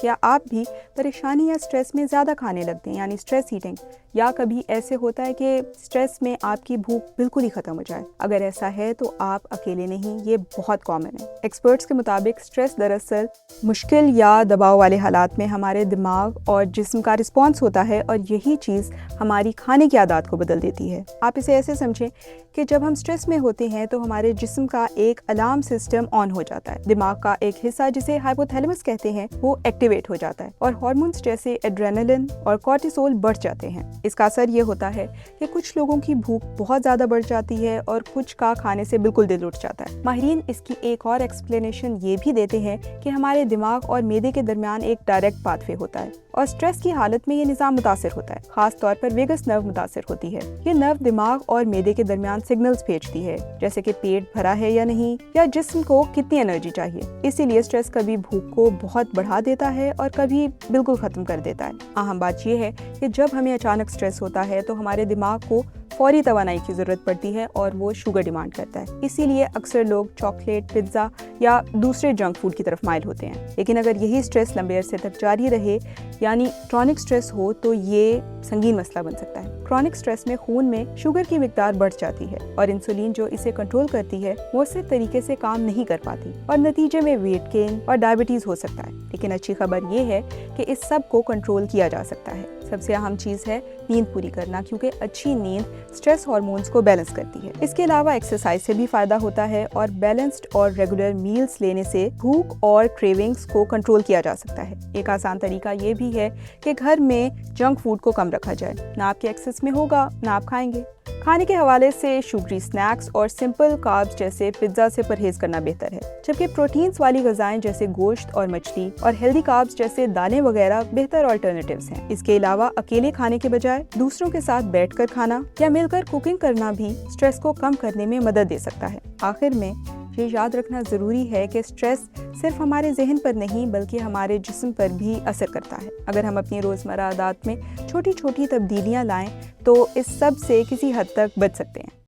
کیا آپ بھی پریشانی یا اسٹریس میں زیادہ کھانے لگتے ہیں یعنی اسٹریس ایٹنگ، یا کبھی ایسے ہوتا ہے کہ اسٹریس میں آپ کی بھوک بالکل ہی ختم ہو جائے؟ اگر ایسا ہے تو آپ اکیلے نہیں، یہ بہت کامن ہے۔ ایکسپرٹس کے مطابق اسٹریس دراصل مشکل یا دباؤ والے حالات میں ہمارے دماغ اور جسم کا رسپانس ہوتا ہے، اور یہی چیز ہماری کھانے کی عادات کو بدل دیتی ہے۔ آپ اسے ایسے سمجھیں کہ جب ہم اسٹریس میں ہوتے ہیں تو ہمارے جسم کا ایک الارم سسٹم آن ہو جاتا ہے، دماغ کا ایک حصہ جسے ہائپوتھیلمس کہتے ہیں وہ ایکٹیویٹ ہو جاتا ہے، اور ہارمونز جیسے ایڈرینلن اور کورٹیسول بڑھ جاتے ہیں۔ اس کا اثر یہ ہوتا ہے کہ کچھ لوگوں کی بھوک بہت زیادہ بڑھ جاتی ہے اور کچھ کا کھانے سے بالکل دل اٹھ جاتا ہے۔ ماہرین اس کی ایک اور ایکسپلینیشن یہ بھی دیتے ہیں کہ ہمارے دماغ اور معدے کے درمیان ایک ڈائریکٹ پاتھ وے ہوتا ہے، اور اسٹریس کی حالت میں یہ نظام متاثر ہوتا ہے، خاص طور پر ویگس نرو متاثر ہوتی ہے۔ یہ نرو دماغ اور معدے کے درمیان سگنلز بھیجتی ہے، جیسے کہ پیٹ بھرا ہے یا نہیں، یا جسم کو کتنی انرجی چاہیے۔ اسی لیے اسٹریس کبھی بھوک کو بہت بڑھا دیتا ہے اور کبھی بالکل ختم کر دیتا ہے۔ اہم بات یہ ہے کہ جب ہمیں اچانک اسٹریس ہوتا ہے تو ہمارے دماغ کو فوری توانائی کی ضرورت پڑتی ہے اور وہ شوگر ڈیمانڈ کرتا ہے۔ اسی لیے اکثر لوگ چاکلیٹ، پیزا یا دوسرے جنک فوڈ کی طرف مائل ہوتے ہیں۔ لیکن اگر یہی اسٹریس لمبے عرصے تک جاری رہے یعنی کرونک اسٹریس ہو تو یہ سنگین مسئلہ بن سکتا ہے۔ کرونک اسٹریس میں خون میں شوگر کی مقدار بڑھ جاتی ہے، اور انسولین جو اسے کنٹرول کرتی ہے مؤثر طریقے سے کام نہیں کر پاتی، اور نتیجے میں ویٹ گین اور ڈائبٹیز ہو سکتا ہے۔ لیکن اچھی خبر یہ ہے کہ اس سب کو کنٹرول کیا جا سکتا ہے۔ سب سے اہم چیز ہے نیند پوری کرنا، کیونکہ اچھی نیند اسٹریس ہارمونز کو بیلنس کرتی ہے۔ اس کے علاوہ ایکسرسائز سے بھی فائدہ ہوتا ہے، اور بیلنسڈ اور ریگولر میلز لینے سے بھوک اور کریونگز کو کنٹرول کیا جا سکتا ہے۔ ایک آسان طریقہ یہ بھی ہے کہ گھر میں جنک فوڈ کو کم رکھا جائے، نہ آپ کے ایکسس میں ہوگا نہ آپ کھائیں گے۔ کھانے کے حوالے سے شوگری سنیکس اور سمپل کاربز جیسے پیزا سے پرہیز کرنا بہتر ہے، جبکہ پروٹینز والی غذائیں جیسے گوشت اور مچھلی اور ہیلدی کاربز جیسے دالیں وغیرہ بہتر آلٹرنیٹیوز ہیں۔ اس کے علاوہ اکیلے کھانے کے بجائے دوسروں کے ساتھ بیٹھ کر کھانا یا مل کر کوکنگ کرنا بھی اسٹریس کو کم کرنے میں مدد دے سکتا ہے۔ آخر میں یہ یاد رکھنا ضروری ہے کہ اسٹریس صرف ہمارے ذہن پر نہیں بلکہ ہمارے جسم پر بھی اثر کرتا ہے۔ اگر ہم اپنی روزمرہ عادات میں چھوٹی چھوٹی تبدیلیاں لائیں تو اس سب سے کسی حد تک بچ سکتے ہیں۔